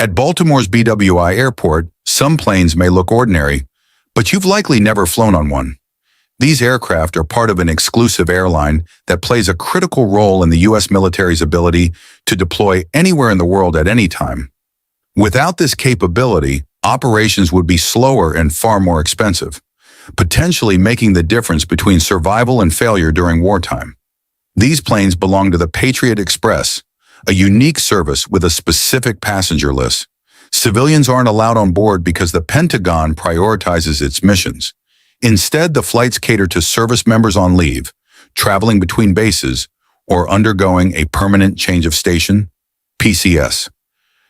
At Baltimore's BWI Airport, some planes may look ordinary, but you've likely never flown on one. These aircraft are part of an exclusive airline that plays a critical role in the U.S. military's ability to deploy anywhere in the world at any time. Without this capability, operations would be slower and far more expensive, potentially making the difference between survival and failure during wartime. These planes belong to the Patriot Express, a unique service with a specific passenger list. Civilians aren't allowed on board because the Pentagon prioritizes its missions. Instead, the flights cater to service members on leave, traveling between bases, or undergoing a permanent change of station, PCS.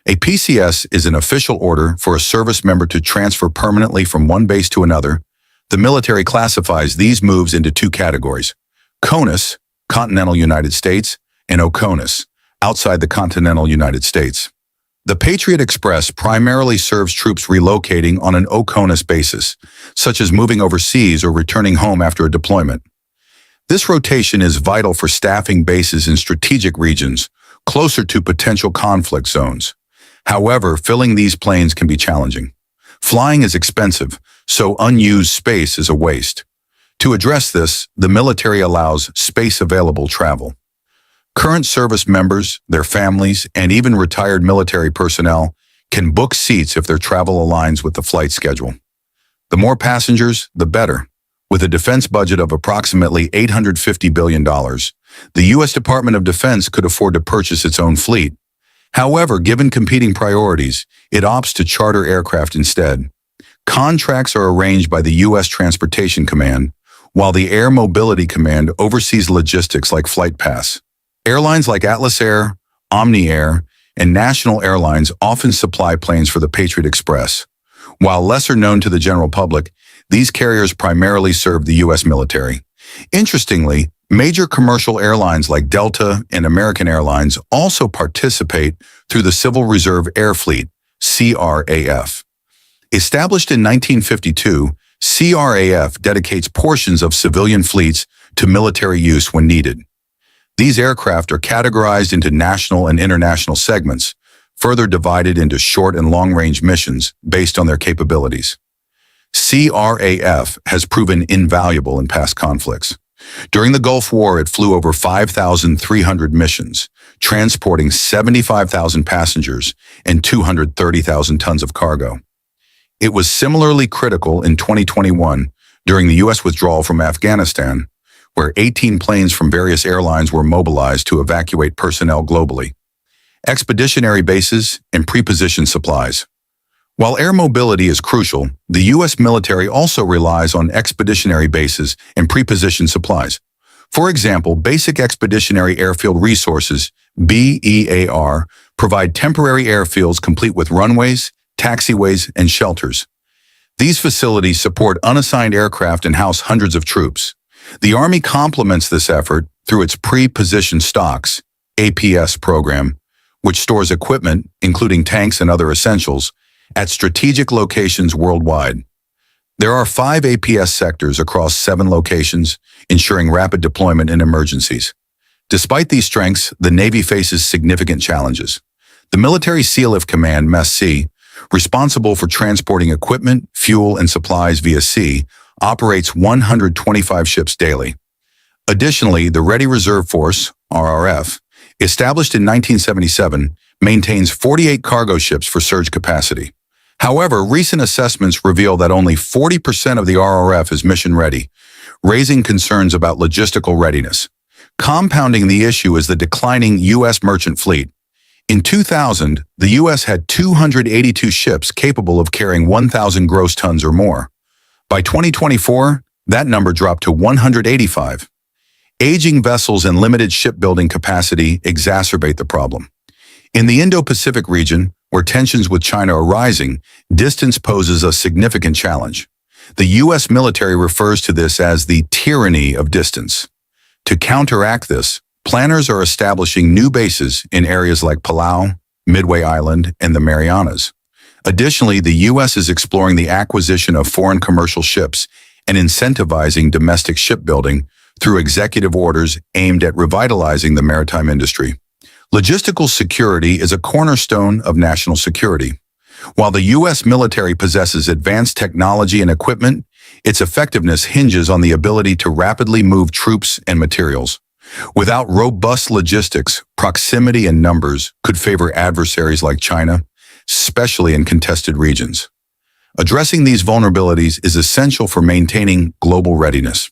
A PCS is an official order for a service member to transfer permanently from one base to another. The military classifies these moves into two categories: CONUS, Continental United States, and OCONUS, outside the continental United States. The Patriot Express primarily serves troops relocating on an OCONUS basis, such as moving overseas or returning home after a deployment. This rotation is vital for staffing bases in strategic regions closer to potential conflict zones. However, filling these planes can be challenging. Flying is expensive, so unused space is a waste. To address this, the military allows space-available travel. Current service members, their families, and even retired military personnel can book seats if their travel aligns with the flight schedule. The more passengers, the better. With a defense budget of approximately $850 billion, the U.S. Department of Defense could afford to purchase its own fleet. However, given competing priorities, it opts to charter aircraft instead. Contracts are arranged by the U.S. Transportation Command, while the Air Mobility Command oversees logistics like flight pass. Airlines like Atlas Air, Omni Air, and National Airlines often supply planes for the Patriot Express. While lesser known to the general public, these carriers primarily serve the U.S. military. Interestingly, major commercial airlines like Delta and American Airlines also participate through the Civil Reserve Air Fleet, CRAF. Established in 1952, CRAF dedicates portions of civilian fleets to military use when needed. These aircraft are categorized into national and international segments, further divided into short and long-range missions based on their capabilities. CRAF has proven invaluable in past conflicts. During the Gulf War, it flew over 5,300 missions, transporting 75,000 passengers and 230,000 tons of cargo. It was similarly critical in 2021 during the U.S. withdrawal from Afghanistan, where 18 planes from various airlines were mobilized to evacuate personnel globally. Expeditionary bases and pre-positioned supplies. While air mobility is crucial, the U.S. military also relies on expeditionary bases and pre-positioned supplies. For example, Basic Expeditionary Airfield Resources, BEAR, provide temporary airfields complete with runways, taxiways, and shelters. These facilities support unassigned aircraft and house hundreds of troops. The Army complements this effort through its Pre-Positioned Stocks, APS program, which stores equipment, including tanks and other essentials, at strategic locations worldwide. There are 5 APS sectors across 7 locations, ensuring rapid deployment in emergencies. Despite these strengths, the Navy faces significant challenges. The Military Sealift Command, MESC, responsible for transporting equipment, fuel, and supplies via sea, operates 125 ships daily. Additionally, the Ready Reserve Force, RRF, established in 1977, maintains 48 cargo ships for surge capacity. However, recent assessments reveal that only 40% of the RRF is mission-ready, raising concerns about logistical readiness. Compounding the issue is the declining U.S. merchant fleet. In 2000, the U.S. had 282 ships capable of carrying 1,000 gross tons or more. By 2024, that number dropped to 185. Aging vessels and limited shipbuilding capacity exacerbate the problem. In the Indo-Pacific region, where tensions with China are rising, distance poses a significant challenge. The U.S. military refers to this as the tyranny of distance. To counteract this, planners are establishing new bases in areas like Palau, Midway Island, and the Marianas. Additionally, the U.S. is exploring the acquisition of foreign commercial ships and incentivizing domestic shipbuilding through executive orders aimed at revitalizing the maritime industry. Logistical security is a cornerstone of national security. While the U.S. military possesses advanced technology and equipment, its effectiveness hinges on the ability to rapidly move troops and materials. Without robust logistics, proximity and numbers could favor adversaries like China, especially in contested regions. Addressing these vulnerabilities is essential for maintaining global readiness.